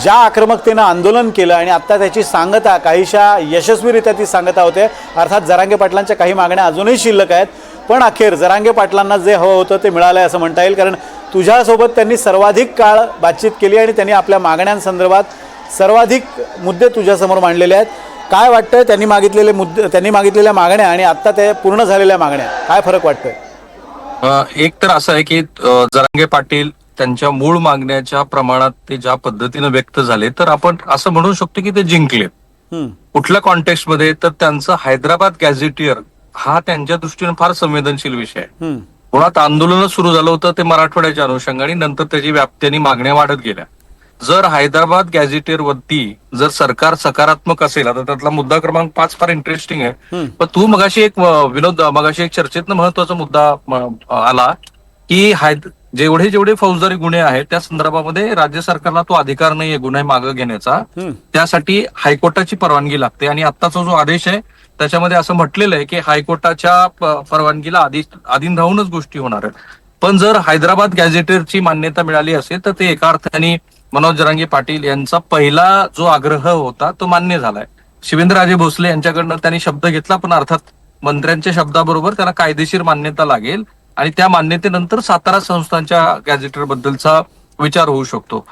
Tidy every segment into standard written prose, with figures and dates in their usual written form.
ज्या आक्रमकतेनं आंदोलन केलं आणि आत्ता त्याची सांगता काहीशा यशस्वीरित्या ती सांगता होते। अर्थात जरांगे पाटलांच्या काही मागण्या अजूनही शिल्लक आहेत, पण अखेर जरांगे पाटलांना जे हवं होतं ते मिळालं आहे असं म्हणता येईल, कारण तुझ्यासोबत त्यांनी सर्वाधिक काळ बातचीत केली आणि त्यांनी आपल्या मागण्यांसंदर्भात सर्वाधिक मुद्दे तुझ्यासमोर मांडलेले आहेत। काय वाटतं त्यांनी मागितलेल्या मागण्या आणि आत्ता ते पूर्ण झालेल्या मागण्या काय फरक वाटतोय? एक तर असं आहे की जरांगे पाटील त्यांच्या मूळ मागण्याच्या प्रमाणात ते ज्या पद्धतीने व्यक्त झाले तर आपण असं म्हणू शकतो की ते जिंकले। कुठल्या कॉन्टेक्स्ट मध्ये तर त्यांचं हैदराबाद गॅझेटियर हा त्यांच्या दृष्टीने फार संवेदनशील विषय आहे। मुळात आंदोलन सुरू झालं होतं ते मराठवाड्याच्या अनुषंगाने, नंतर त्याची व्याप्ती आणि मागण्या वाढत गेल्या। जर हैदराबाद गॅझेटियर वरती जर सरकार सकारात्मक असेल, आता त्यातला मुद्दा क्रमांक 5 फार इंटरेस्टिंग आहे। पण तू मगाशी एक मगाशी एक चर्चेतनं महत्वाचा मुद्दा आला की जेवढे फौजदारी गुन्हे आहेत त्या संदर्भामध्ये राज्य सरकारला तो अधिकार नाहीये गुन्हे मागे घेण्याचा, त्यासाठी हायकोर्टाची परवानगी लागते। आणि आत्ताचा जो आदेश आहे त्याच्यामध्ये असं म्हटलेलं आहे की हायकोर्टाच्या परवानगीला अधीन राहूनच गोष्टी होणार आहेत। पण जर हैदराबाद गॅझेटियरची मान्यता मिळाली असेल तर ते एका अर्थाने मनोज जरांगे पाटील यांचा पहिला जो आग्रह होता तो मान्य झालाय। शिवेंद्रराजे भोसले यांच्याकडनं त्यांनी शब्द घेतला, पण अर्थात मंत्र्यांच्या शब्दाबरोबर त्याला कायदेशीर मान्यता लागेल आणि त्या मान्यतेनंतर सातारा संस्थांच्या गॅझेटियर बद्दलचा विचार होऊ शकतो।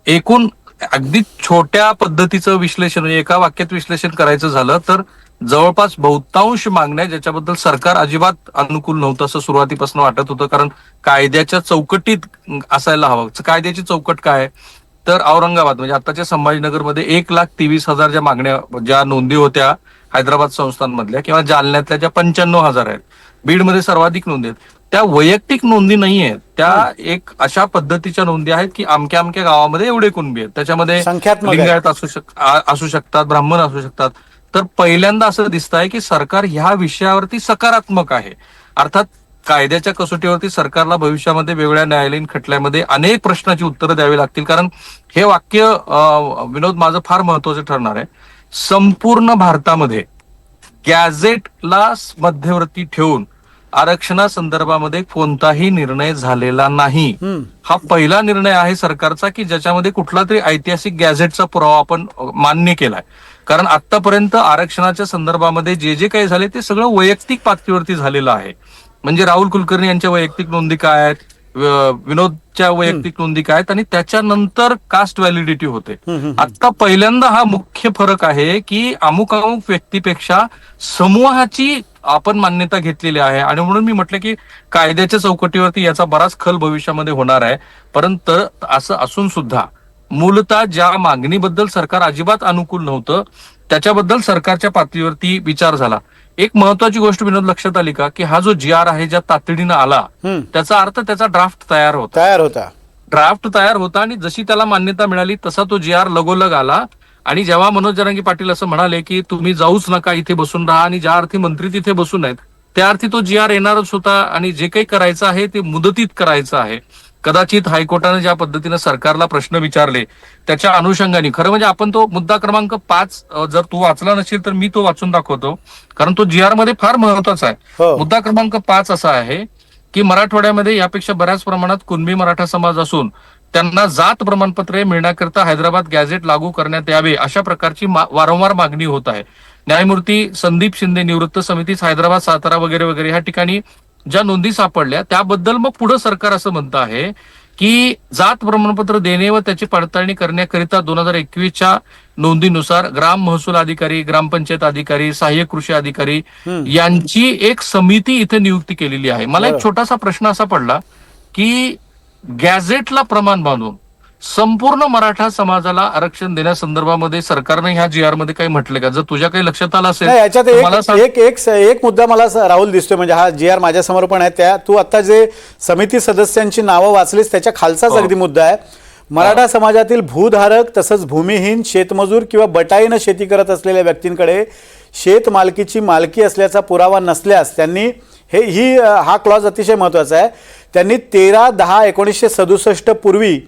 एकूण अगदी छोट्या पद्धतीचं विश्लेषण म्हणजे एका वाक्यात विश्लेषण करायचं झालं तर जवळपास बहुतांश मागण्या ज्याच्याबद्दल सरकार अजिबात अनुकूल नव्हतं असं सुरुवातीपासून वाटत होतं, कारण कायद्याच्या चौकटीत असायला हवं। कायद्याची चौकट काय तर औरंगाबाद म्हणजे आताच्या संभाजीनगरमध्ये 1,23,000 ज्या मागण्या ज्या नोंदी होत्या हैदराबाद संस्थांमधल्या, किंवा जालन्यातल्या ज्या 95,000 आहेत, बीडमध्ये सर्वाधिक नोंदी आहेत, त्या वैयक्तिक नोंदी नाही आहेत, त्या एक अशा पद्धतीच्या नोंदी आहेत की अमक्या अमक्या गावामध्ये एवढे कुणबी आहेत, त्याच्यामध्ये लिंगायत असू शकतात, ब्राह्मण असू शकतात। तर पहिल्यांदा असं दिसत आहे की सरकार ह्या विषयावरती सकारात्मक आहे। अर्थात कायद्याच्या कसोटीवरती सरकारला भविष्यामध्ये वेगवेगळ्या न्यायालयीन खटल्यामध्ये अनेक प्रश्नाची उत्तरं द्यावी लागतील, कारण हे वाक्य विनोद माझं फार महत्वाचं ठरणार आहे। संपूर्ण भारतामध्ये गॅझेटला मध्यवर्ती ठेवून आरक्षणासंदर्भामध्ये कोणताही निर्णय झालेला नाही। हा पहिला निर्णय आहे सरकारचा की ज्याच्यामध्ये कुठला तरी ऐतिहासिक गॅझेटचा पुरावा आपण मान्य केलाय, कारण आतापर्यंत आरक्षणाच्या संदर्भामध्ये जे काही झाले ते सगळं वैयक्तिक पातळीवरती झालेलं आहे। म्हणजे राहुल कुलकर्णी यांच्या वैयक्तिक नोंदी काय आहेत, विनोदच्या वैयक्तिक नोंदी काय आहेत, आणि त्याच्यानंतर कास्ट व्हॅलिडिटी होते। आता पहिल्यांदा हा मुख्य फरक आहे की अमुक व्यक्तीपेक्षा समूहाची आपण मान्यता घेतलेली आहे, आणि म्हणून मी म्हटलं की कायद्याच्या चौकटीवरती याचा बराच खल भविष्यामध्ये होणार आहे। परंतु असं असून सुद्धा मूलतः ज्या मागणीबद्दल सरकार अजिबात अनुकूल नव्हतं त्याच्याबद्दल सरकारच्या पातळीवरती विचार झाला। एक महत्वाची गोष्ट विनोद लक्षात आली का की हा जो GR आहे ज्या तातडीनं आला त्याचा अर्थ त्याचा ड्राफ्ट तयार होता आणि जशी त्याला मान्यता मिळाली तसा तो GR लगोलग आला। आणि जेव्हा मनोज जरांगे पाटील असं म्हणाले की तुम्ही जाऊच नका, इथे बसून राहा, आणि ज्या अर्थी मंत्री तिथे बसून आहेत त्या अर्थी तो GR येणारच होता आणि जे काही करायचं आहे ते मुदतीत करायचं आहे। कदाचित हायकोर्टाने ज्या पद्धतीनं सरकारला प्रश्न विचारले त्याच्या अनुषंगाने खरं म्हणजे आपण तो मुद्दा क्रमांक 5 जर तू वाचला नसेल तर मी तो वाचून दाखवतो, कारण तो GR मध्ये फार महत्वाचा आहे। मुद्दा क्रमांक 5 असा आहे की मराठवाड्यामध्ये यापेक्षा बऱ्याच प्रमाणात कुणबी मराठा समाज असून त्यांना जात प्रमाणपत्रे मिळण्याकरता हैदराबाद गॅझेट लागू करण्यात यावे अशा प्रकारची वारंवार मागणी होत आहे। न्यायमूर्ती संदीप शिंदे निवृत्त समितीच हैदराबाद, सातारा वगैरे वगैरे ह्या ठिकाणी ज्या नोंदी सापडल्या त्याबद्दल मग पुढे सरकार असं म्हणतं आहे की जात प्रमाणपत्र देणे व त्याची पडताळणी करण्याकरिता 2021च्या नोंदीनुसार ग्राम महसूल अधिकारी, ग्रामपंचायत अधिकारी, सहाय्यक कृषी अधिकारी यांची एक समिती इथे नियुक्ती केलेली आहे। मला एक छोटासा प्रश्न असा पडला की गॅझेटला प्रमाण बांधून संपूर्ण मराठा समाजाला आरक्षण देण्यासंदर्भामध्ये सरकारने ह्या GR मध्ये काही म्हटले का? जर तुझ्या काही लक्षात आलं असेल याच्यात एक मुद्दा मला राहुल दिसतोय, म्हणजे हा GR माझ्यासमोर पण आहे, त्या तू आता जे समिती सदस्यांची नावं वाचलीस त्याच्या खालचाच अगदी मुद्दा आहे। मराठा समाजातील भूधारक तसंच भूमिहीन, शेतमजूर किंवा बटाईनं शेती करत असलेल्या व्यक्तींकडे शेत मालकीची मालकी असल्याचा पुरावा नसल्यास त्यांनी हा क्लॉज अतिशय महत्वाचा आहे, त्यांनी 13/10/1967 पूर्वी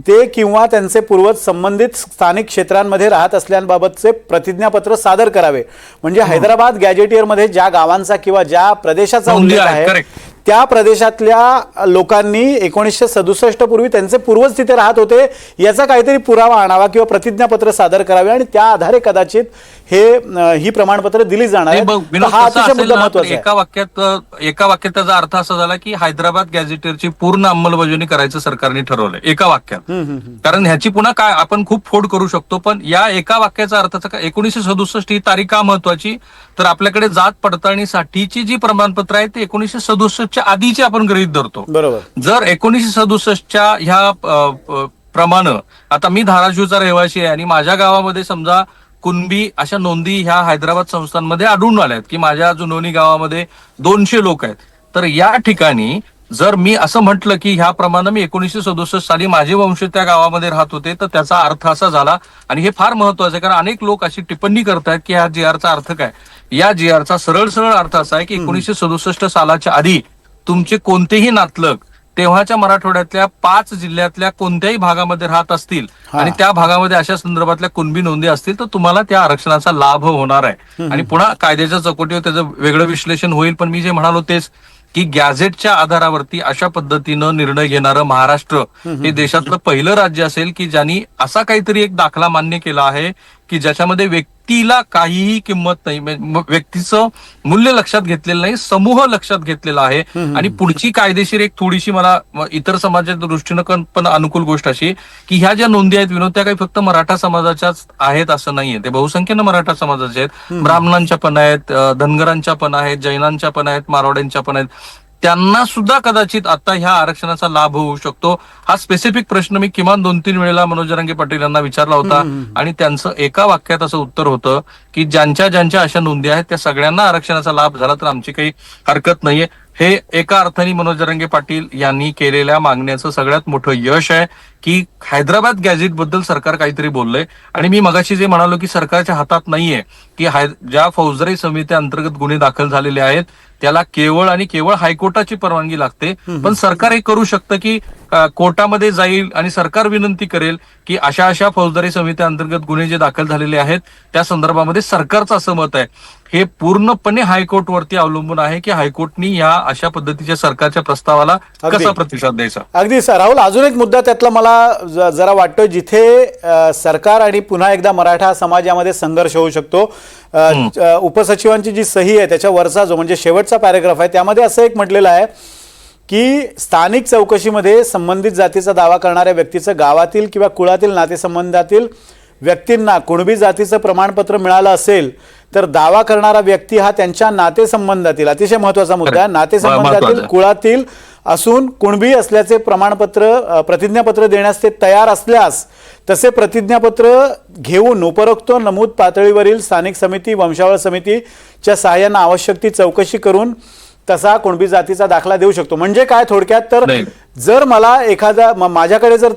ते किंवा त्यांचे पूर्वज संबंधित स्थानिक क्षेत्रांमध्ये राहत असल्याबाबतचे प्रतिज्ञापत्र सादर करावे। म्हणजे हैदराबाद गॅझेटियर मध्ये ज्या गावांचा किंवा ज्या प्रदेशाचा उल्लेख आहे त्या प्रदेशातल्या लोकांनी 1967 पूर्वी त्यांचे पूर्वज तिथे राहत होते याचा काहीतरी पुरावा आणावा किंवा प्रतिज्ञापत्र सादर करावे आणि त्या आधारे कदाचित ही प्रमाणपत्र दिली जाणार आहेत. नाही, विनोद, हा कसं अतिशय असेल मुद्दा ना, महत्त्वाचा तर आहे. एका वाक्यात त्याचा अर्थ असा झाला की हैदराबाद गॅझेटरची पूर्ण अंमलबजावणी करायचं सरकारने ठरवलंय एका वाक्यात. कारण ह्याची पुन्हा काय आपण खूप फोड करू शकतो, पण या एका वाक्याचा अर्थाचा काय, 1967 ही तारीख का महत्वाची, तर आपल्याकडे जात पडताळणीसाठीची जी प्रमाणपत्र आहेत ते 1967च्या आधीची आपण गृहीत धरतो. बरोबर. जर 1967च्या ह्या प्रमाणे आता मी धाराशिवचा रहिवासी आहे आणि माझ्या गावामध्ये समजा कुणबी अशा नोंदी ह्या हैदराबाद संस्थांमध्ये आढळून आल्या आहेत की माझ्या जुनोनी गावामध्ये 200 लोक आहेत, तर या ठिकाणी जर मी असं म्हटलं की ह्याप्रमाणे मी 1967 साली माझे वंश त्या गावामध्ये राहत होते, तर त्याचा अर्थ असा झाला. आणि हे फार महत्वाचं आहे कारण अनेक लोक अशी टिप्पणी करतायत की ह्या GR चा अर्थ काय. या GR चा सरळ अर्थ असा आहे की 1967 सालाच्या आधी तुमचे कोणतेही नातलग तेव्हाच्या मराठवाड्यातल्या 5 जिल्ह्यातल्या कोणत्याही भागामध्ये राहत असतील आणि त्या भागामध्ये अशा संदर्भातल्या कुणबी नोंदी असतील तर तुम्हाला त्या आरक्षणाचा लाभ होणार आहे. आणि पुन्हा कायद्याच्या चौकटीवर त्याचं वेगळं विश्लेषण होईल, पण मी जे म्हणालो तेच की गॅझेटच्या आधारावरती अशा पद्धतीनं निर्णय घेणारं महाराष्ट्र हे देशातलं पहिलं राज्य असेल की ज्यांनी असा काहीतरी एक दाखला मान्य केला आहे की ज्याच्यामध्ये व्यक्तीला काहीही किंमत नाही, व्यक्तीचं मूल्य लक्षात घेतलेलं नाही, समूह लक्षात घेतलेला आहे. आणि पुढची कायदेशीर एक थोडीशी मला इतर समाजाच्या दृष्टीनं पण अनुकूल गोष्ट अशी की ह्या ज्या नोंदी आहेत विनोद, त्या काही फक्त मराठा समाजाच्याच आहेत असं नाहीये, ते बहुसंख्येनं मराठा समाजाचे आहेत, ब्राह्मणांच्या पण आहेत, धनगरांच्या पण आहेत, जैनांच्या पण आहेत, मारवाड्यांच्या पण आहेत. त्यांना सुद्धा कदाचित आता ह्या आरक्षणाचा लाभ होऊ शकतो. हा स्पेसिफिक प्रश्न मी किमान 2-3 वेळेला मनोज जरांगे पाटील यांना विचारला होता आणि त्यांचं एका वाक्यात असं उत्तर होतं की ज्यांच्या अशा नोंदी आहेत त्या सगळ्यांना आरक्षणाचा लाभ झाला तर आमची काही हरकत नाहीये. हे एका अर्थाने मनोज जरांगे पाटील यांनी केलेल्या मागण्याचं सगळ्यात मोठं यश आहे की हैदराबाद गॅझेट बद्दल सरकार काहीतरी बोललंय. आणि मी मगाशी जे म्हणालो की सरकारच्या हातात नाहीये की ज्या फौजदारी समिती अंतर्गत गुन्हे दाखल झालेले आहेत त्याला केवळ आणि केवळ हायकोर्टाची परवानगी लागते, पण सरकार हे करू शकतं की कोर्टामध्ये जाईल आणि सरकार विनंती करेल की अशा फौजदारी समिती अंतर्गत गुन्हे जे दाखल झालेले आहेत त्या संदर्भामध्ये सरकारचं असं मत आहे. हे पूर्णपणे हायकोर्टवरती अवलंबून आहे की हायकोर्टनी या अशा पद्धतीच्या सरकारच्या प्रस्तावाला कसा प्रतिसाद द्यायचा. अगदी राहुल, अजून एक मुद्दा त्यातला मला जरा वाटतोय जिथे सरकार आणि पुन्हा एकदा मराठा समाज यामध्ये संघर्ष होऊ शकतो. उपसचिवांची जी सही आहे त्याच्यावरचा जो म्हणजे शेवटचा पॅराग्राफ आहे त्यामध्ये असं एक म्हटलेलं आहे की स्थानिक चौकशीमध्ये संबंधित जातीचा दावा करणाऱ्या व्यक्तीचं गावातील किंवा कुळातील नातेसंबंधातील व्यक्तींना कुणबी जातीचं प्रमाणपत्र मिळालं असेल तर दावा करणारा व्यक्ती हा त्यांच्या नातेसंबंधातील, अतिशय महत्वाचा मुद्दा आहे, नातेसंबंधातील कुळातील असून कुणबी असल्याचे प्रतिज्ञापत्र देण्यास ते तयार असल्यास तसे प्रतिज्ञापत्र घेऊन उपरोक्त नमूद पातळीवरील स्थानिक समिती वंशावळ समितीच्या सहाय्याने आवश्यक ती चौकशी करून तसा कुणबी जातीचा दाखला देऊ शकतो. म्हणजे काय थोडक्यात, तर जर मला माझ्याकडे जर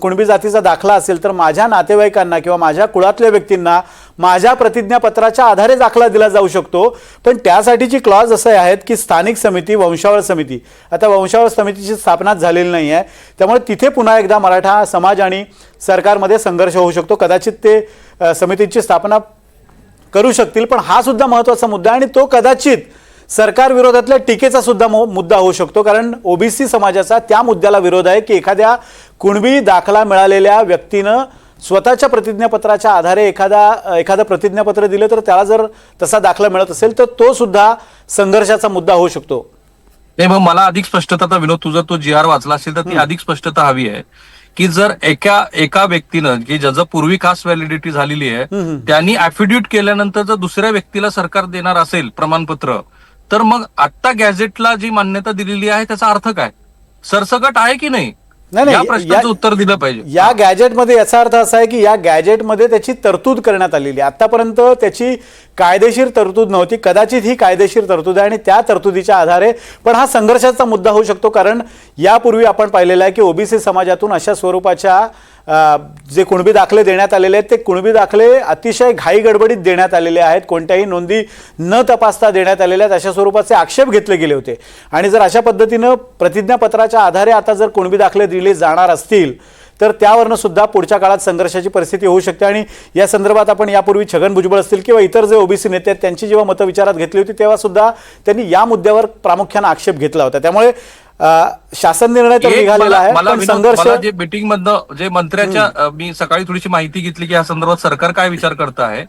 कुणबी जातीचा दाखला असेल तर माझ्या नातेवाईकांना किंवा माझ्या कुळातल्या व्यक्तींना माझ्या प्रतिज्ञापत्राच्या आधारे दाखला दिला जाऊ शकतो. पण त्यासाठीची क्लॉज असे आहेत की स्थानिक समिती वंशावळ समिती, आता वंशावळ समितीची स्थापना झालेली नाही आहे त्यामुळे तिथे पुन्हा एकदा मराठा समाज आणि सरकारमध्ये संघर्ष होऊ शकतो. कदाचित ते समितीची स्थापना करू शकतील, पण हा सुद्धा महत्त्वाचा मुद्दा आणि तो कदाचित सरकार विरोधातल्या टीकेचा सुद्धा मुद्दा होऊ शकतो. कारण ओबीसी समाजाचा त्या मुद्द्याला विरोध आहे की एखाद्या कुणबी दाखला मिळालेल्या व्यक्तीनं स्वतःच्या प्रतिज्ञापत्राच्या आधारे एखादं प्रतिज्ञापत्र दिलं तर त्याला जर तसा दाखला मिळत असेल तर तो सुद्धा संघर्षाचा मुद्दा होऊ शकतो. नाही, मग मला अधिक स्पष्टता, आता विनोद तुझा तो GR वाचला असेल तर ती अधिक स्पष्टता हवी आहे की जर एका व्यक्तीनं की ज्याचं पूर्वी कास्ट व्हॅलिडिटी झालेली आहे त्यांनी ऍफिडेव्हिट केल्यानंतर जर दुसऱ्या व्यक्तीला सरकार देणार असेल प्रमाणपत्र तर मग आता गॅझेटला जी मान्यता दिलेली आहे त्याचा अर्थ काय, सरसकट आहे की नाही, या प्रश्नाचं उत्तर दिलं पाहिजे. या गॅजेटमध्ये याचा अर्थ असा आहे की या गॅजेटमध्ये त्याची तरतूद करण्यात आलेली आहे. आतापर्यंत त्याची कायदेशीर तरतूद नव्हती, कदाचित ही कायदेशीर तरतूद आहे आणि त्या तरतुदीच्या आधारे पण हा संघर्षाचा मुद्दा होऊ शकतो. कारण यापूर्वी आपण पाहिलेलं आहे की ओबीसी समाजातून अशा स्वरूपाच्या जे कुणबी दाखले देण्यात आलेले आहेत ते कुणबी दाखले अतिशय घाई गडबडीत देण्यात आलेले आहेत, कोणत्याही नोंदी न तपासता देण्यात आलेल्या आहेत, अशा स्वरूपाचे आक्षेप घेतले गेले होते. आणि जर अशा पद्धतीनं प्रतिज्ञापत्राच्या आधारे आता जर कुणबी दाखले दिले जाणार असतील तर त्यावरनं सुद्धा पुढच्या काळात संघर्षाची परिस्थिती होऊ शकते. आणि या संदर्भात आपण यापूर्वी छगन भुजबळ असतील किंवा इतर जे ओबीसी नेते आहेत त्यांची जेव्हा मतं विचारात घेतली होती तेव्हा सुद्धा त्यांनी या मुद्द्यावर प्रामुख्याने आक्षेप घेतला होता. त्यामुळे शासन निर्णय तर निघालेला आहे, पण संघर्ष जे मीटिंग मधनं जे मंत्र्याच्या मी सकाळी थोडीशी माहिती घेतली की या संदर्भात सरकार काय विचार करत आहे,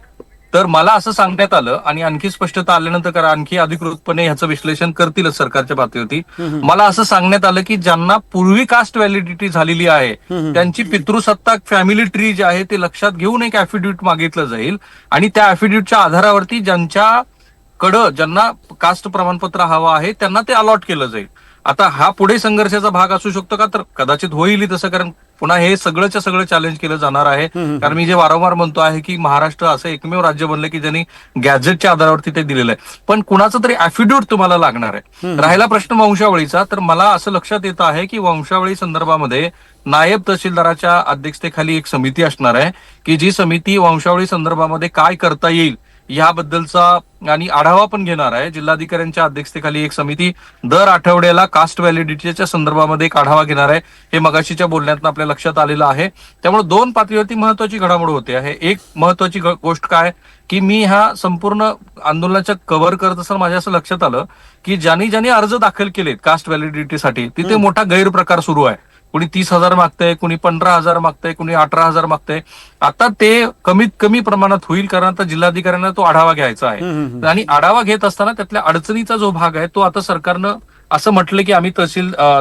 तर मला असं सांगण्यात आलं आणि आणखी स्पष्टता आल्यानंतर कारण आणखी अधिकृतपणे ह्याचं विश्लेषण करतीलच सरकारच्या पातळीवरती. मला असं सांगण्यात आलं की ज्यांना पूर्वी कास्ट व्हॅलिडिटी झालेली आहे त्यांची पितृसत्ताक फॅमिली ट्री जे आहे ते लक्षात घेऊन एक ऍफिडेव्हिट मागितलं जाईल आणि त्या ऍफिडेव्हिटच्या आधारावरती ज्यांना कास्ट प्रमाणपत्र हवं आहे त्यांना ते अलॉट केलं जाईल. आता हा पुढे संघर्षाचा भाग असू शकतो का, तर कदाचित होईल तसं, कारण पुन्हा हे सगळंच्या सगळं चॅलेंज केलं जाणार आहे. कारण मी जे वारंवार म्हणतो आहे की महाराष्ट्र असं एकमेव राज्य बनलं की ज्यांनी गॅझेटच्या आधारावरती ते दिलेलं आहे, पण कुणाचं तरी ऍफिडेव्हिट तुम्हाला लागणार आहे. राहिला प्रश्न वंशावळीचा, तर मला असं लक्षात येतं आहे की वंशावळी संदर्भामध्ये नायब तहसीलदाराच्या अध्यक्षतेखाली एक समिती असणार आहे की जी समिती वंशावळी संदर्भामध्ये काय करता येईल याबद्दलचा आणि आढावा पण घेणार आहे. जिल्हाधिकाऱ्यांच्या अध्यक्षतेखाली एक समिती दर आठवड्याला कास्ट व्हॅलिडिटीच्या संदर्भामध्ये एक आढावा घेणार आहे. हे मगाशीच्या बोलण्यातून आपल्या लक्षात आलेलं आहे. त्यामुळे दोन पातळीवरती महत्वाची घडामोड होते आहे. एक महत्वाची गोष्ट काय की मी ह्या संपूर्ण आंदोलनाच्या कव्हर करत असताना माझ्या असं लक्षात आलं की ज्यांनी अर्ज दाखल केलेत कास्ट व्हॅलिडिटीसाठी तिथे मोठा गैरप्रकार सुरू आहे. कुणी 30,000 मागतंय, कुणी 15,000 मागतंय, कुणी 18,000 मागतंय. आता ते कमीत कमी प्रमाणात होईल कारण आता जिल्हाधिकाऱ्यांना तो आढावा घ्यायचा आहे आणि आढावा घेत असताना त्यातल्या अडचणीचा जो भाग आहे तो आता सरकारनं असं म्हटलं की आम्ही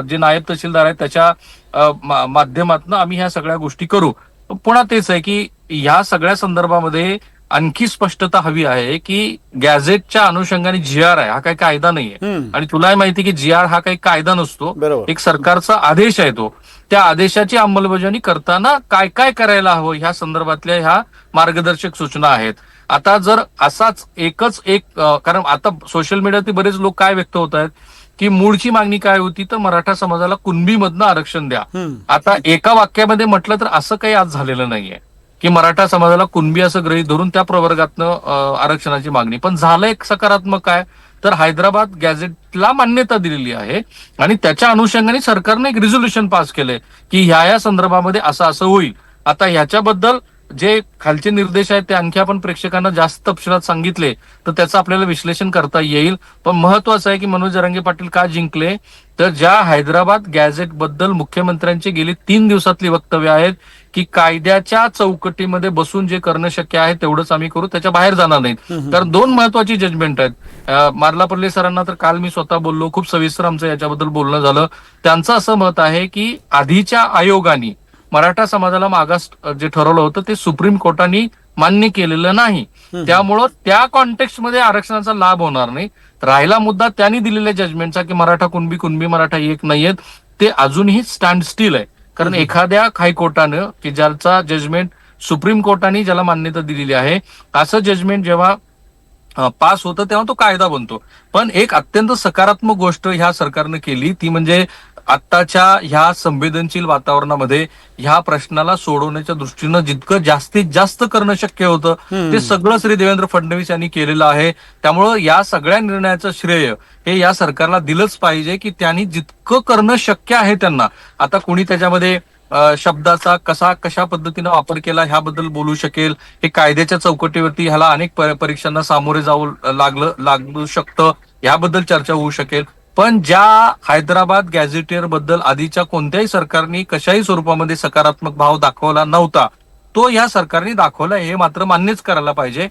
जे नायब तहसीलदार आहेत त्याच्या माध्यमातून आम्ही ह्या सगळ्या गोष्टी करू. पुन्हा तेच आहे की ह्या सगळ्या संदर्भामध्ये आणखी स्पष्टता हवी आहे की गॅझेटच्या अनुषंगाने GR आहे, हा काही कायदा नाहीये. आणि तुलाही माहिती की GR हा काही कायदा नसतो, एक सरकारचा आदेश आहे तो. त्या आदेशाची अंमलबजावणी करताना काय काय करायला हवं ह्या संदर्भातल्या ह्या मार्गदर्शक सूचना आहेत. आता जर असाच एकच कारण आता सोशल मीडियावरती बरेच लोक काय व्यक्त होत आहेत की मूळची मागणी काय होती, तर मराठा समाजाला कुणबीमधनं आरक्षण द्या. आता एका वाक्यामध्ये म्हटलं तर असं काही आज झालेलं नाहीये की मराठा समाजाला कुणबी असं गृहीत धरून त्या प्रवर्गातनं आरक्षणाची मागणी. पण झालं एक सकारात्मक काय, तर हैदराबाद गॅझेटला मान्यता दिलेली आहे आणि त्याच्या अनुषंगाने सरकारने एक रिझोल्युशन पास केलंय की ह्या संदर्भामध्ये असं होईल. आता ह्याच्याबद्दल जे खालचे निर्देश आहेत ते आणखी आपण प्रेक्षकांना जास्त तपशिलात सांगितले तर त्याचं आपल्याला विश्लेषण करता येईल. पण महत्वाचं आहे की मनोज जरांगे पाटील का जिंकले, तर ज्या हैदराबाद गॅझेट बद्दल मुख्यमंत्र्यांची गेली 3 दिवसातली वक्तव्य आहेत की कायद्याच्या चौकटीमध्ये बसून जे करणं शक्य आहे तेवढंच आम्ही करू, त्याच्या बाहेर जाणार नाहीत. कारण 2 महत्वाची जजमेंट आहेत. मार्लापल्ले सरांना तर काल मी स्वतः बोललो, खूप सविस्तर आमचं याच्याबद्दल बोलणं झालं. त्यांचं असं मत आहे की आधीच्या आयोगाने मराठा समाजाला मागास जे ठरवलं होतं ते सुप्रीम कोर्टाने मान्य केलेलं नाही, त्यामुळं त्या कॉन्टेक्स्टमध्ये आरक्षणाचा लाभ होणार नाही. राहिला मुद्दा त्यांनी दिलेल्या जजमेंटचा की मराठा कुणबी मराठा एक नाहीयेत, ते अजूनही स्टँड स्टील आहे. कारण एखाद्या हायकोर्टानं की ज्याचा जजमेंट सुप्रीम कोर्टाने ज्याला मान्यता दिलेली आहे असं जजमेंट जेव्हा पास होतं तेव्हा तो कायदा बनतो. पण एक अत्यंत सकारात्मक गोष्ट ह्या सरकारनं केली ती म्हणजे आत्ताच्या ह्या संवेदनशील वातावरणामध्ये ह्या प्रश्नाला सोडवण्याच्या दृष्टीनं जितकं जास्तीत जास्त करणं शक्य होतं ते सगळं श्री देवेंद्र फडणवीस यांनी केलेलं आहे. त्यामुळं या सगळ्या निर्णयाचं श्रेय हे या सरकारला दिलंच पाहिजे की त्यांनी जितकं करणं शक्य आहे त्यांना. आता कोणी त्याच्यामध्ये शब्दाचा कशा पद्धतीनं वापर केला ह्याबद्दल बोलू शकेल. हे कायद्याच्या चौकटीवरती ह्याला अनेक परीक्षांना सामोरे जाऊ लागू शकतं, याबद्दल चर्चा होऊ शकेल. पण ज्या हैदराबाद गॅझेटियर बद्दल आधीच्या कोणत्याही सरकारने कशाही स्वरूपामध्ये सकारात्मक भाव दाखवला नव्हता तो या सरकारने दाखवला, हे मात्र मान्यच करायला पाहिजे.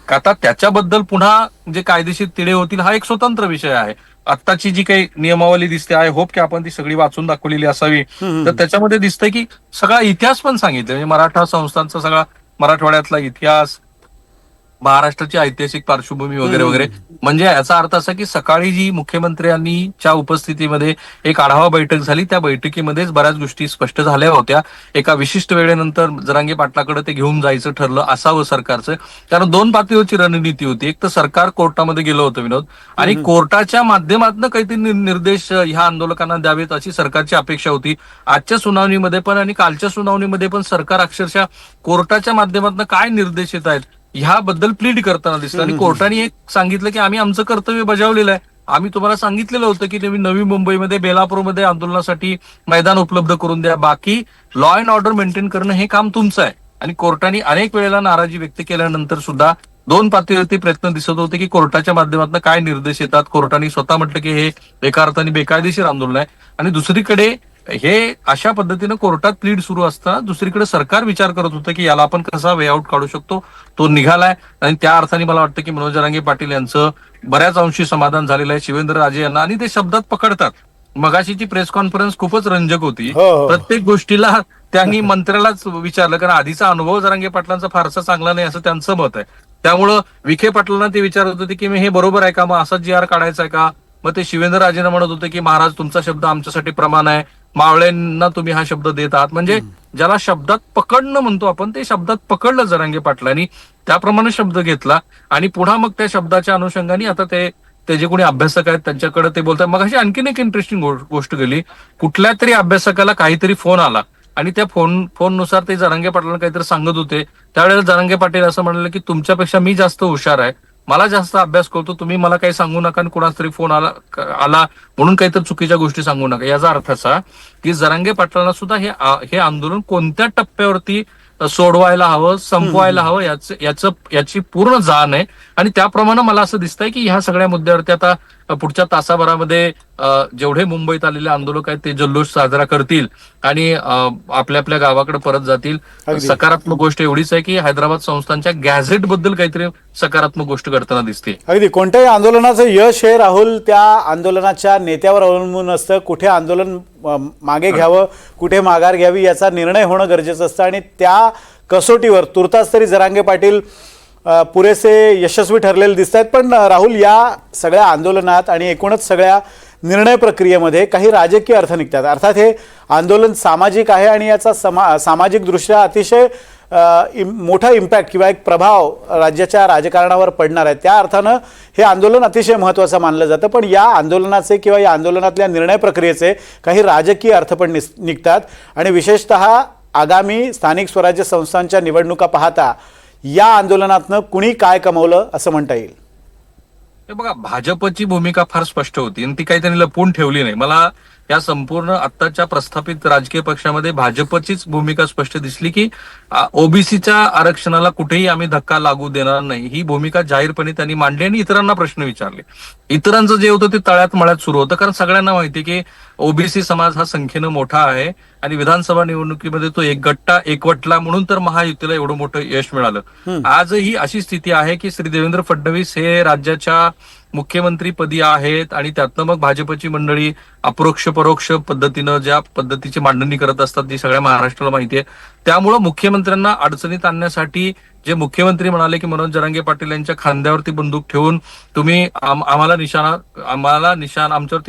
आता त्याच्याबद्दल पुन्हा जे कायदेशीर तिढे होतील हा एक स्वतंत्र विषय आहे. आत्ताची जी काही नियमावली दिसते, आय होप की आपण ती सगळी वाचून दाखवलेली असावी. तर त्याच्यामध्ये दिसतंय की सगळा इतिहास पण सांगितलं, म्हणजे मराठा संस्थांचा सगळा मराठवाड्यातला इतिहास, महाराष्ट्राची ऐतिहासिक पार्श्वभूमी वगैरे वगैरे. म्हणजे याचा अर्थ असा की सकाळी जी मुख्यमंत्र्यांच्या उपस्थितीमध्ये एक आढावा बैठक झाली त्या बैठकीमध्येच बऱ्याच गोष्टी स्पष्ट झाल्या होत्या. एका विशिष्ट वेळेनंतर जरांगे पाटलाकडे ते घेऊन जायचं ठरलं असावं सरकारचं, कारण 2 पातळीवरची रणनीती होती. एक तर सरकार कोर्टामध्ये गेलं होतं विनोद, आणि कोर्टाच्या माध्यमातून काहीतरी निर्देश ह्या आंदोलकांना द्यावेत अशी सरकारची अपेक्षा होती. आजच्या सुनावणीमध्ये पण आणि कालच्या सुनावणीमध्ये पण सरकार अक्षरशः कोर्टाच्या माध्यमातून काय निर्देश येत आहेत ह्याबद्दल प्लीड करताना दिसतं. आणि कोर्टाने एक सांगितलं की आम्ही आमचं कर्तव्य बजावलेलं आहे, आम्ही तुम्हाला सांगितलेलं होतं की नवी मुंबईमध्ये, बेलापूरमध्ये आंदोलनासाठी मैदान उपलब्ध करून द्या. बाकी लॉ अँड ऑर्डर मेंटेन करणं हे काम तुमचं आहे. आणि कोर्टाने अनेक वेळेला नाराजी व्यक्त केल्यानंतर सुद्धा दोन पातळीवरती प्रयत्न दिसत होते की कोर्टाच्या माध्यमातून काय निर्देश येतात. कोर्टाने स्वतः म्हटलं की हे एका अर्थाने बेकायदेशीर आंदोलन आहे. आणि दुसरीकडे हे अशा पद्धतीनं कोर्टात प्लीड सुरू असताना दुसरीकडे सरकार विचार करत होतं की याला आपण कसा वे आउट काढू शकतो. तो निघालाय. आणि त्या अर्थाने मला वाटतं की मनोज जरांगे पाटील यांचं बऱ्याच अंशी समाधान झालेलं आहे शिवेंद्रराजे यांना. आणि ते शब्दात पकडतात. मगाशीची प्रेस कॉन्फरन्स खूपच रंजक होती. हो, हो. प्रत्येक गोष्टीला त्यांनी मंत्र्यालाच विचारलं, कारण आधीचा अनुभव जरांगे पाटलांचा फारसा चांगला नाही असं त्यांचं मत आहे. त्यामुळं विखे पाटलांना ते विचारत होते की हे बरोबर आहे का, मग असा जी आर काढायचा आहे का. मग ते शिवेंद्रराजेंना म्हणत होते की महाराज तुमचा शब्द आमच्यासाठी प्रमाण आहे, मावळ्यांना तुम्ही हा शब्द देत आहात. म्हणजे ज्याला शब्दात पकडणं म्हणतो आपण, ते शब्दात पकडलं जरांगे पाटलांनी, त्याप्रमाणे शब्द घेतला. आणि पुन्हा मग त्या शब्दाच्या अनुषंगाने आता ते जे कोणी अभ्यासक आहेत त्यांच्याकडे ते बोलतात. मग अशी आणखीन एक इंटरेस्टिंग गोष्ट गेली. कुठल्या तरी अभ्यासकाला काहीतरी फोन आला आणि त्या फोननुसार ते जरांगे पाटलांना काहीतरी सांगत होते. त्यावेळेला जरांगे पाटील असं म्हणाले की तुमच्यापेक्षा मी जास्त हुशार आहे, मला जास्त अभ्यास करतो, तुम्ही मला काही सांगू नका. आणि कुणाचा तरी फोन आला म्हणून काहीतरी चुकीच्या गोष्टी सांगू नका. याचा अर्थ असा की जरांगे पाटलांना सुद्धा हे आंदोलन कोणत्या टप्प्यावरती सोडवायला हवं, संपवायला हवं याची पूर्ण जाण आहे. आणि त्याप्रमाणे मला असं दिसतंय की ह्या सगळ्या मुद्द्यावरती आता पुढच्या तासाभरामध्ये जेवढे मुंबईत आलेले आंदोलक आहेत ते जल्लोष साजरा करतील आणि आपल्या आपल्या गावाकडे परत जातील. अगदी. सकारात्मक गोष्ट एवढीच आहे की हैदराबाद संस्थांच्या गॅझेट बद्दल काहीतरी सकारात्मक गोष्ट करताना दिसते. अगदी कोणत्याही आंदोलनाचं यश हे राहुल त्या आंदोलनाच्या नेत्यावर अवलंबून असतं. कुठे आंदोलन मागे घ्यावं, कुठे माघार घ्यावी याचा निर्णय होणं गरजेचं असतं. आणि त्या कसोटीवर तुर्तास तरी जरांगे पाटील पुरेसे यशस्वी ठरलेले दिसत आहेत. पण राहुल, या सगळ्या आंदोलनात आणि एकूणच सगळ्या निर्णय प्रक्रियेमध्ये काही राजकीय अर्थ निघतात. अर्थात हे आंदोलन सामाजिक आहे आणि याचा सामाजिकदृष्ट्या अतिशय मोठा इम्पॅक्ट किंवा एक प्रभाव राज्याच्या राजकारणावर पडणार आहे. त्या अर्थानं हे आंदोलन अतिशय महत्त्वाचं मानलं जातं. पण या आंदोलनाचे किंवा या आंदोलनातल्या निर्णय प्रक्रियेचे काही राजकीय अर्थ पण निघतात. आणि विशेषतः आगामी स्थानिक स्वराज्य संस्थांच्या निवडणुका पाहता या आंदोलनातनं कुणी काय कमवलं असं म्हणता येईल? हे बघा, भाजपची भूमिका फार स्पष्ट होती आणि ती काही त्यांनी लपवून ठेवली नाही. मला या संपूर्ण आत्ताच्या प्रस्थापित राजकीय पक्षामध्ये भाजपचीच भूमिका स्पष्ट दिसली की ओबीसीच्या आरक्षणाला कुठेही आम्ही धक्का लागू देणार नाही, ही भूमिका जाहीरपणे त्यांनी मांडली. आणि इतरांना प्रश्न विचारले. इतरांचं जे होतं ते तळ्यात मळ्यात सुरू होतं, कारण सगळ्यांना माहिती की ओबीसी समाज हा संख्येनं मोठा आहे आणि विधानसभा निवडणुकीमध्ये तो एकवटला म्हणून तर महायुतीला एवढं मोठं यश मिळालं. आजही अशी स्थिती आहे की श्री देवेंद्र फडणवीस हे राज्याच्या मुख्यमंत्रीपदी आहेत आणि त्यातनं मग भाजपची मंडळी अप्रोक्ष परोक्ष पद्धतीनं ज्या पद्धतीची मांडणी करत असतात ती सगळ्या महाराष्ट्राला माहिती आहे. त्यामुळं मुख्यमंत्र्यांना अडचणीत आणण्यासाठी जे मुख्यमंत्री म्हणाले की मनोज जरांगे पाटील यांच्या खांद्यावरती बंदूक ठेवून तुम्ही आमच्यावरती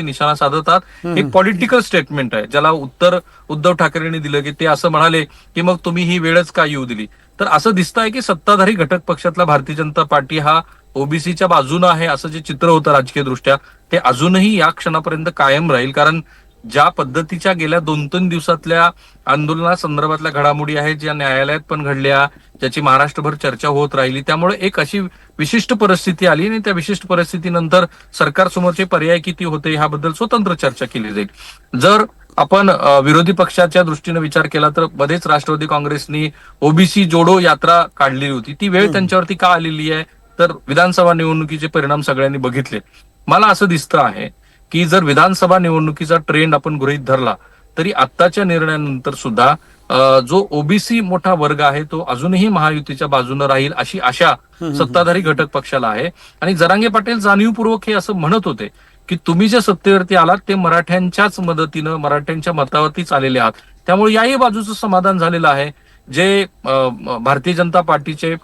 निशाणा साधतात, एक पॉलिटिकल स्टेटमेंट आहे ज्याला उत्तर उद्धव ठाकरेंनी दिलं की ते असं म्हणाले की मग तुम्ही ही वेळच का येऊ दिली. तर असं दिसतंय की सत्ताधारी घटक पक्षातला भारतीय जनता पार्टी हा ओबीसीच्या बाजूनं आहे असं जे चित्र होतं राजकीय दृष्ट्या ते अजूनही या क्षणापर्यंत कायम राहील. कारण ज्या पद्धतीच्या गेल्या 2-3 दिवसातल्या आंदोलनासंदर्भातल्या घडामोडी आहेत, ज्या न्यायालयात पण घडल्या, ज्याची महाराष्ट्रभर चर्चा होत राहिली, त्यामुळे एक अशी विशिष्ट परिस्थिती आली आणि त्या विशिष्ट परिस्थितीनंतर सरकारसमोरचे पर्याय किती होते ह्याबद्दल स्वतंत्र चर्चा केली जाईल. जर आपण विरोधी पक्षाच्या दृष्टीने विचार केला तर मध्येच राष्ट्रवादी काँग्रेसनी ओबीसी जोडो यात्रा काढली होती. ती वेळ त्यांच्यावरती का आलेली आहे तर विधानसभा निवडणुकीचे परिणाम सगळ्यांनी बघितले. मला असं दिसतं आहे की जर विधानसभा निवडणुकीचा ट्रेंड आपण गृहीत धरला तरी आत्ताच्या निर्णयानंतर सुद्धा जो ओबीसी मोठा वर्ग आहे तो अजूनही महायुतीच्या बाजूने राहील अशी आशा सत्ताधारी घटक पक्षाला आहे. आणि जरांगे पाटील जाणीवपूर्वक हे असं म्हणत होते की तुम्ही जे सत्तेवरती आलात ते मराठ्यांच्याच मदतीनं मराठ्यांच्या मतावरतीच आलेले आहात. त्यामुळे याही बाजूचं समाधान झालेलं आहे. जे भारतीय जनता पार्टीचे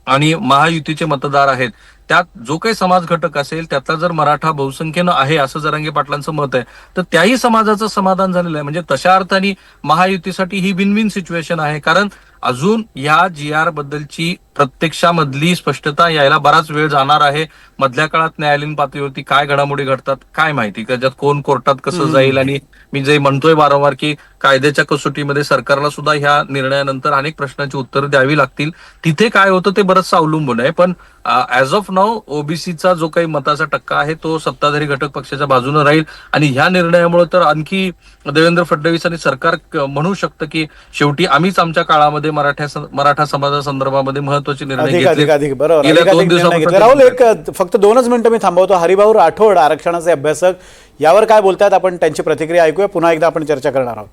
आणि महायुतीचे मतदार आहेत त्यात जो काही समाज घटक असेल त्यातला जर मराठा बहुसंख्येनं आहे असं जरांगे पाटलांचं मत आहे तर त्याही समाजाचं समाधान झालेलं आहे. म्हणजे तशा अर्थाने महायुतीसाठी ही विन विन सिच्युएशन आहे. कारण अजून या GR बद्दलची प्रत्यक्षामधली स्पष्टता यायला बराच वेळ जाणार आहे. मधल्या काळात न्यायालयीन पातळीवरती काय घडामोडी घडतात काय माहिती, त्याच्यात कोण कोर्टात कसं जाईल. आणि मी जे म्हणतोय वारंवार की कायद्याच्या कसोटीमध्ये सरकारला सुद्धा ह्या निर्णयानंतर अनेक प्रश्नांची उत्तरं द्यावी लागतील. तिथे काय होतं ते बरंचसं अवलंबून आहे. पण ऍज ऑफ नाऊ ओबीसीचा जो काही मताचा टक्का आहे तो सत्ताधारी घटक पक्षाच्या बाजूने राहील आणि ह्या निर्णयामुळे तर आणखी देवेंद्र फडणवीस आणि सरकार म्हणू शकतं की शेवटी आम्हीच आमच्या काळामध्ये मराठा समाजासंदर्भामध्ये महत्वाचे निर्णय अधिक बरोबर गेल्या अधिकाधिक 2 निर्णय घेतले. दिवसापासून राहुल, एक फक्त 2च मिनिटं मी थांबवतो. हरिभाऊ राठोड आरक्षणाचे अभ्यासक यावर काय बोलतात आपण त्यांची प्रतिक्रिया ऐकूया, पुन्हा एकदा आपण चर्चा करणार आहोत.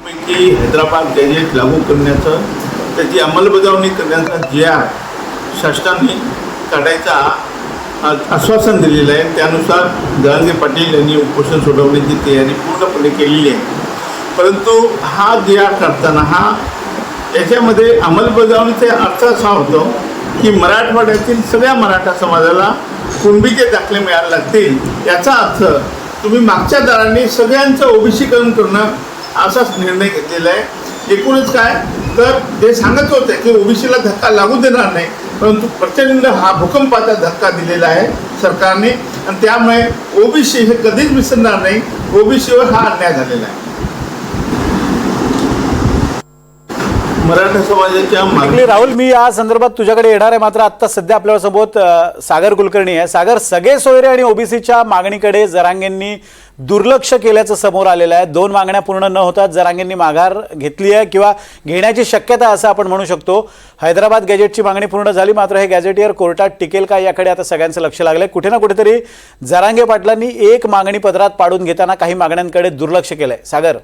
पैकी हैदराबाद गॅजेट लागू करण्याचं, त्याची अंमलबजावणी करण्याचा GR शासनाने काढायचा आश्वासन दिलेलं आहे. त्यानुसार जरांगे पाटील यांनी उपोषण सोडवण्याची तयारी पूर्णपणे केलेली आहे. परंतु हा GR काढताना याच्यामध्ये अंमलबजावणीचा अर्थ असा होतो की मराठवाड्यातील सगळ्या मराठा समाजाला कुणबीचे दाखले मिळायला लागतील. याचा अर्थ तुम्ही मागच्या दराने सगळ्यांचं ओबीसीकरण करणं असाच निर्णय घेतलेला आहे. एकूणच काय तर ते सांगत होते की ओबीसीला धक्का लागू देणार नाही, परंतु प्रचंड हा भूकंपाचा धक्का दिलेला आहे सरकारने आणि त्यामुळे ओबीसी हे कधीच विसरणार नाही. ओबीसीवर हा अन्याय झालेला आहे. मराठा समाजाच्या Actually, राहुल, मी या संदर्भात तुझ्याकडे येणार आहे, मात्र आता सध्या आपल्यासोबत सागर कुलकर्णी आहे. सागर, सगळे सोयरे आणि ओबीसीच्या मागणीकडे जरांगेंनी दुर्लक्ष केल्याचं समोर आलेलं आहे. 2 मागण्या पूर्ण न होतात जरांगेंनी माघार घेतली आहे किंवा घेण्याची शक्यता आहे असं आपण म्हणू शकतो. हैदराबाद गॅजेटची मागणी पूर्ण झाली, मात्र हे गॅजेटियर कोर्टात टिकेल का याकडे आता सगळ्यांचं लक्ष लागलंय. कुठे ना कुठेतरी जरांगे पाटलांनी एक मागणी पदरात पाडून घेताना काही मागण्यांकडे दुर्लक्ष केलंय. सागर,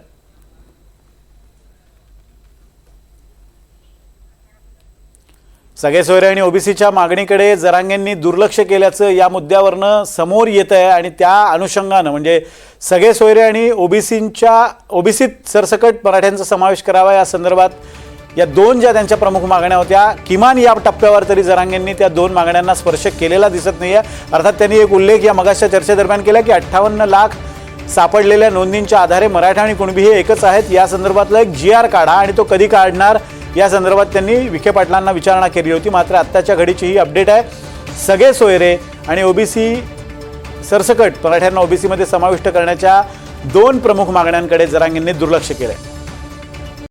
सगळे सोयरे आणि ओबीसीच्या मागणीकडे जरांगेंनी दुर्लक्ष केल्याचं या मुद्द्यावरनं समोर येत आहे आणि त्या अनुषंगानं म्हणजे सगळे सोयरे आणि ओबीसीत सरसकट मराठ्यांचा समावेश करावा या संदर्भात या 2 ज्या त्यांच्या प्रमुख मागण्या होत्या, किमान या टप्प्यावर तरी जरांगेंनी त्या 2 मागण्यांना स्पर्श केलेला दिसत नाहीये. अर्थात त्यांनी एक उल्लेख या मगाच्या चर्चेदरम्यान केला की 58 लाख सापडलेल्या नोंदींच्या आधारे मराठा आणि कुणबी हे एकच आहेत. या संदर्भातला एक GR काढा आणि तो कधी काढणार या संदर्भात त्यांनी विखे पाटलांना विचारणा केली होती. मात्र आत्ताच्या घडीची ही अपडेट आहे. सगळे सोयरे आणि ओबीसी सरसकट मराठ्यांना ओबीसीमध्ये समाविष्ट करण्याच्या 2 प्रमुख मागण्यांकडे जरांगेंनी दुर्लक्ष केलंय.